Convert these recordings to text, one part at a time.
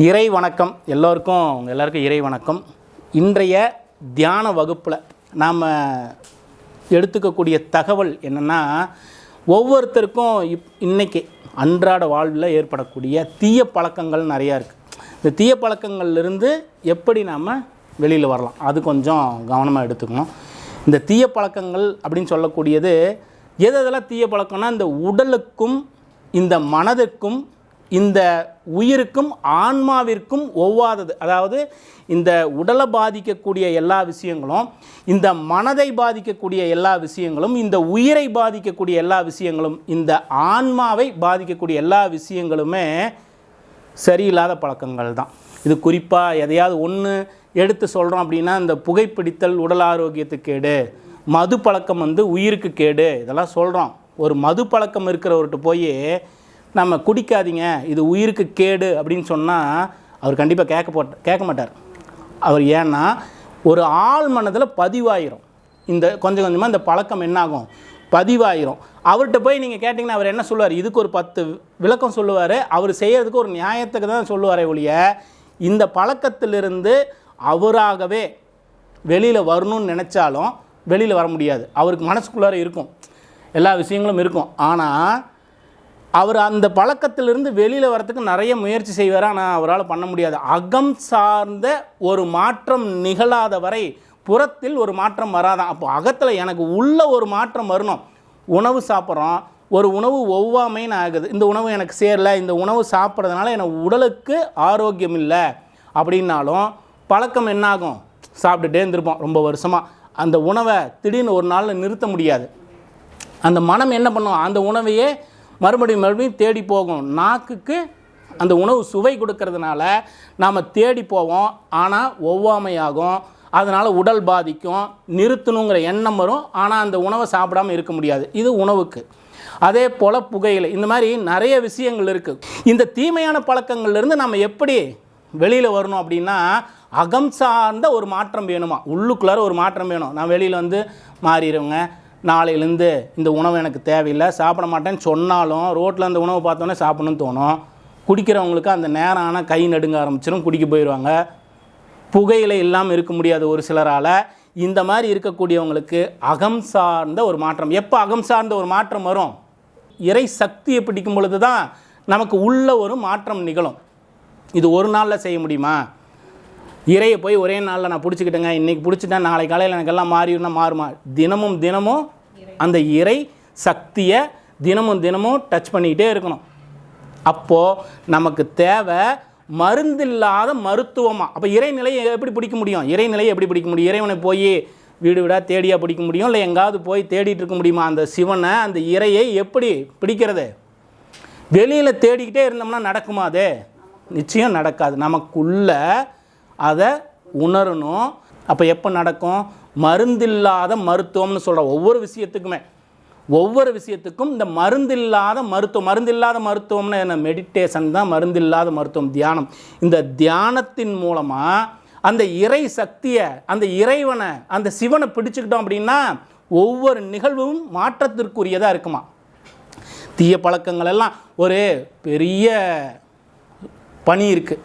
இறை வணக்கம். எல்லாருக்கும் இறை வணக்கம். இன்றைய தியான வகுப்பில் நாம் எடுத்துக்கக்கூடிய தகவல் என்னென்னா, ஒவ்வொருத்தருக்கும் இன்றைக்கி அன்றாட வாழ்வில் ஏற்படக்கூடிய தீய பழக்கங்கள் நிறையா இருக்குது. இந்த தீய பழக்கங்கள்லேருந்து எப்படி நாம் வெளியில் வரலாம், அது கொஞ்சம் கவனமாக எடுத்துக்கணும். இந்த தீய பழக்கங்கள் அப்படின்னு சொல்லக்கூடியது எதெல்லாம் தீய பழக்கம்னா, இந்த உடலுக்கும் இந்த மனதிற்கும் இந்த உயிருக்கும் ஆன்மாவிற்கும் ஒவ்வாதது. அதாவது இந்த உடலை பாதிக்கக்கூடிய எல்லா விஷயங்களும், இந்த மனதை பாதிக்கக்கூடிய எல்லா விஷயங்களும், இந்த உயிரை பாதிக்கக்கூடிய எல்லா விஷயங்களும், இந்த ஆன்மாவை பாதிக்கக்கூடிய எல்லா விஷயங்களுமே சரியில்லாத பழக்கங்கள் தான். இது குறிப்பாக எதையாவது ஒன்று எடுத்து சொல்கிறோம் அப்படின்னா, இந்த புகைப்பிடித்தல் உடல் ஆரோக்கியத்துக்கு கேடு, மது பழக்கம் உயிருக்கு கேடு, இதெல்லாம் சொல்கிறோம். ஒரு மது பழக்கம் இருக்கிறவர்கிட்ட போய் நம்ம குடிக்காதீங்க, இது உயிருக்கு கேடு அப்படின்னு சொன்னால் அவர் கண்டிப்பாக கேட்க மாட்டார். அவர் ஏன்னா ஒரு ஆள் மனதில் பதிவாயிரும். இந்த கொஞ்சம் கொஞ்சமாக இந்த பழக்கம் என்னாகும், பதிவாயிரும். அவர்கிட்ட போய் நீங்கள் கேட்டிங்கன்னா அவர் என்ன சொல்லுவார், இதுக்கு ஒரு 10 விளக்கம் சொல்லுவார். அவர் செய்கிறதுக்கு ஒரு நியாயத்துக்கு தான் சொல்லுவாரே ஒழிய, இந்த பழக்கத்திலிருந்து அவராகவே வெளியில் வரணும்னு நினச்சாலும் வெளியில் வர முடியாது. அவருக்கு மனசுக்குள்ளார இருக்கும், எல்லா விஷயங்களும் இருக்கும். ஆனால் அவர் அந்த பழக்கத்திலிருந்து வெளியில் வரத்துக்கு நிறைய முயற்சி செய்வார். ஆனால் அவரால் பண்ண முடியாது. அகம் சார்ந்த ஒரு மாற்றம் நிகழாத வரை புறத்தில் ஒரு மாற்றம் வராதான். அப்போ அகத்தில் எனக்கு உள்ள ஒரு மாற்றம் வரணும். உணவு சாப்பிட்றோம், ஒரு உணவு ஒவ்வாமைன்னு ஆகுது. இந்த உணவு எனக்கு சேரலை, இந்த உணவு சாப்பிட்றதுனால எனக்கு உடலுக்கு ஆரோக்கியம் இல்லை அப்படின்னாலும் பழக்கம் என்னாகும், சாப்பிட்டுட்டே இருந்திருப்போம் ரொம்ப வருஷமாக. அந்த உணவை திடீர்னு ஒரு நாளில் நிறுத்த முடியாது. அந்த மனம் என்ன பண்ணும், அந்த உணவையே மறுபடியும் தேடி போகும். நாக்குக்கு அந்த உணவு சுவை கொடுக்கறதுனால நாம் தேடி போவோம். ஆனால் ஒவ்வாமையாகும், அதனால் உடல் பாதிக்கும், நிறுத்தணுங்கிற எண்ணம் வரும். ஆனால் அந்த உணவை சாப்பிடாமல் இருக்க முடியாது. இது உணவுக்கு. அதே போல் புகையிலை, இந்த மாதிரி நிறைய விஷயங்கள் இருக்குது. இந்த தீமையான பழக்கங்கள்லேருந்து நம்ம எப்படி வெளியில் வரணும் அப்படின்னா, அகம் சார்ந்த ஒரு மாற்றம் வேணுமா, உள்ளுக்குள்ளார ஒரு மாற்றம் வேணும். நான் வெளியில் மாறிடுவேங்க, நாளையிலேருந்து இந்த உணவு எனக்கு தேவையில்லை, சாப்பிட மாட்டேன்னு சொன்னாலும் ரோட்டில் அந்த உணவை பார்த்தோன்னே சாப்பிடணும்னு தோணும். குடிக்கிறவங்களுக்கு அந்த நேரம் ஆனால் கை நடுங்க ஆரம்பிச்சிடும், குடிக்க போயிடுவாங்க. புகையிலை இல்லாமல் இருக்க முடியாது ஒரு சிலரால். இந்த மாதிரி இருக்கக்கூடியவங்களுக்கு அகம் சார்ந்த ஒரு மாற்றம். எப்போ அகம் சார்ந்த ஒரு மாற்றம் வரும், இறை சக்தியை பிடிக்கும் பொழுது தான் நமக்கு உள்ள ஒரு மாற்றம் நிகழும். இது ஒரு நாளில் செய்ய முடியுமா? இறையை போய் ஒரே நாளில் நான் பிடிச்சிக்கிட்டேங்க, இன்றைக்கி பிடிச்சிட்டேன், நாளை காலையில் எனக்கு எல்லாம் மாறிடும்னா மாறுமா? தினமும் தினமும் அந்த இறை சக்தியை தினமும் டச் பண்ணிக்கிட்டே இருக்கணும். அப்போது நமக்கு தேவை மருந்தில்லாத மருத்துவமாக. அப்போ இறைநிலையை எப்படி பிடிக்க முடியும்? இறைநிலையை எப்படி பிடிக்க முடியும்? இறைவனை போய் வீடு வீடாக தேடியாக பிடிக்க முடியும், இல்லை எங்காவது போய் தேடிட்டு இருக்க முடியுமா? அந்த சிவனை, அந்த இறையை எப்படி பிடிக்கிறது? வெளியில் தேடிக்கிட்டே இருந்தோம்னா நடக்குமா? அது நிச்சயம் நடக்காது. நமக்குள்ள அதை உணரணும். அப்போ எப்போ நடக்கும்? மருந்தில்லாத மருத்துவம்னு சொல்கிற ஒவ்வொரு விஷயத்துக்கும் இந்த மருந்தில்லாத மருத்துவம்னா என்ன? மெடிடேஷன் தான் மருந்தில்லாத மருத்துவம், தியானம். இந்த தியானத்தின் மூலமாக அந்த இறை சக்தியை, அந்த இறைவனை, அந்த சிவனை பிடிச்சிக்கிட்டோம் அப்படின்னா ஒவ்வொரு நிகழ்வும் மாற்றத்திற்குரியதாக இருக்குமா. தீய பழக்கங்கள் எல்லாம், ஒரு பெரிய பனி இருக்குது,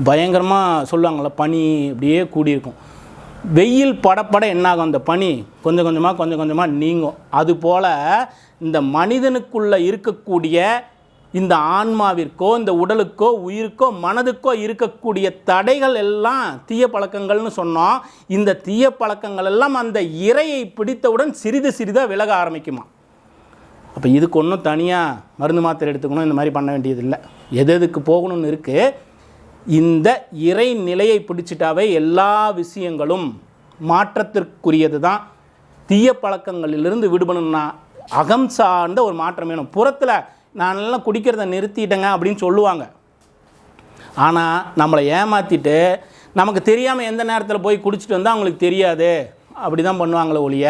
பயங்கரமாக சொல்லுவாங்கள்ல, பனி அப்படியே கூடியிருக்கும். வெயில் படப்பட என்னாகும், அந்த பனி கொஞ்சம் கொஞ்சமாக நீங்கும். அதுபோல் இந்த மனிதனுக்குள்ளே இருக்கக்கூடிய இந்த ஆன்மாவிற்கோ, இந்த உடலுக்கோ, உயிருக்கோ, மனதுக்கோ இருக்கக்கூடிய தடைகள் எல்லாம் தீய பழக்கங்கள்னு சொன்னோம். இந்த தீய பழக்கங்கள் எல்லாம் அந்த இறையை பிடித்தவுடன் சிறிதாக விலக ஆரம்பிக்குமா. அப்போ இதுக்கு ஒன்றும் தனியாக மருந்து மாத்திரை எடுத்துக்கணும், இந்த மாதிரி பண்ண வேண்டியதில்லை. எதுக்கு போகணும்னு இருக்குது. இந்த இறை நிலையை பிடிச்சிட்டாவே எல்லா விஷயங்களும் மாற்றத்திற்குரியது தான். தீய பழக்கங்களிலிருந்து விடுபடணும்னா அகம் சார்ந்த ஒரு மாற்றம் வேணும். புறத்தில் நான் எல்லாம் குடிக்கிறத நிறுத்திட்டேங்க அப்படின்னு சொல்லுவாங்க. ஆனால் நம்மளை ஏமாற்றிட்டு நமக்கு தெரியாமல் எந்த நேரத்தில் போய் குடிச்சிட்டு வந்தால் அவங்களுக்கு தெரியாது, அப்படி தான் பண்ணுவாங்களே ஒழிய,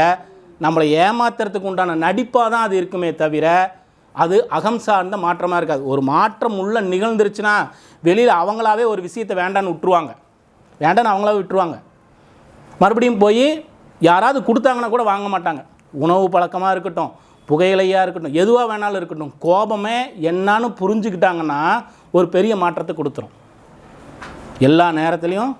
நம்மளை ஏமாத்துறதுக்கு உண்டான நடிப்பாக தான் அது இருக்குமே தவிர அது அகம் சார்ந்த மாற்றமாக இருக்காது. ஒரு மாற்றம் உள்ள நிகழ்ந்துருச்சுன்னா வெளியில் அவங்களாவே ஒரு விஷயத்தை வேண்டான்னு அவங்களாவே விட்டுருவாங்க. மறுபடியும் போய் யாராவது கொடுத்தாங்கன்னா கூட வாங்க மாட்டாங்க. உணவு பழக்கமாக இருக்கட்டும், புகையிலையாக இருக்கட்டும், எதுவாக வேணாலும் இருக்கட்டும், கோபமே என்னான்னு புரிஞ்சுக்கிட்டாங்கன்னா ஒரு பெரிய மாற்றத்தை கொடுத்துரும். எல்லா நேரத்துலையும்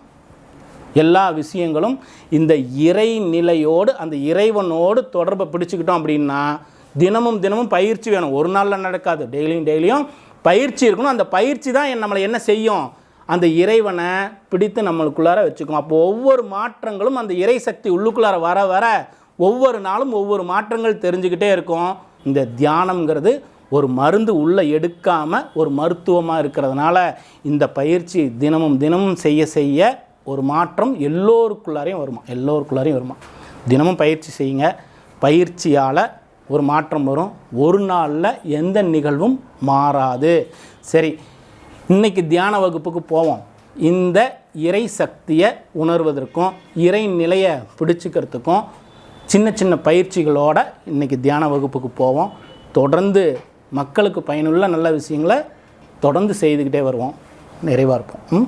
எல்லா விஷயங்களும் இந்த இறைநிலையோடு அந்த இறைவனோடு தொடர்பை பிடிச்சிக்கிட்டோம் அப்படின்னா தினமும் தினமும் பயிற்சி வேணும். ஒரு நாளில் நடக்காது, டெய்லியும் பயிற்சி இருக்கணும். அந்த பயிற்சி தான் நம்மளை என்ன செய்யும், அந்த இறைவனை பிடித்து நம்மளுக்குள்ளார வச்சுக்கும். அப்போ ஒவ்வொரு மாற்றங்களும் அந்த இறை சக்தி உள்ளுக்குள்ளார வர வர ஒவ்வொரு நாளும் ஒவ்வொரு மாற்றங்கள் தெரிஞ்சுக்கிட்டே இருக்கும். இந்த தியானம்ங்கிறது ஒரு மருந்து உள்ளே எடுக்காமல் ஒரு மருத்துவமாக இருக்கிறதுனால இந்த பயிற்சி தினமும் தினமும் செய்ய செய்ய ஒரு மாற்றம் எல்லோருக்குள்ளாரையும் வருமா. தினமும் பயிற்சி செய்யுங்க. பயிற்சியால் ஒரு மாற்றம் வரும். ஒரு நாளில் எந்த நிகழ்வும் மாறாது. சரி, இன்றைக்கி தியான வகுப்புக்கு போவோம். இந்த இறை சக்தியை உணர்வதற்கும் இறை நிலையை பிடிச்சிக்கிறதுக்கும் சின்ன சின்ன பயிற்சிகளோடு இன்றைக்கி தியான வகுப்புக்கு போவோம். தொடர்ந்து மக்களுக்கு பயனுள்ள நல்ல விஷயங்களை தொடர்ந்து செய்துக்கிட்டே வருவோம். நிறைவாக இருப்போம்.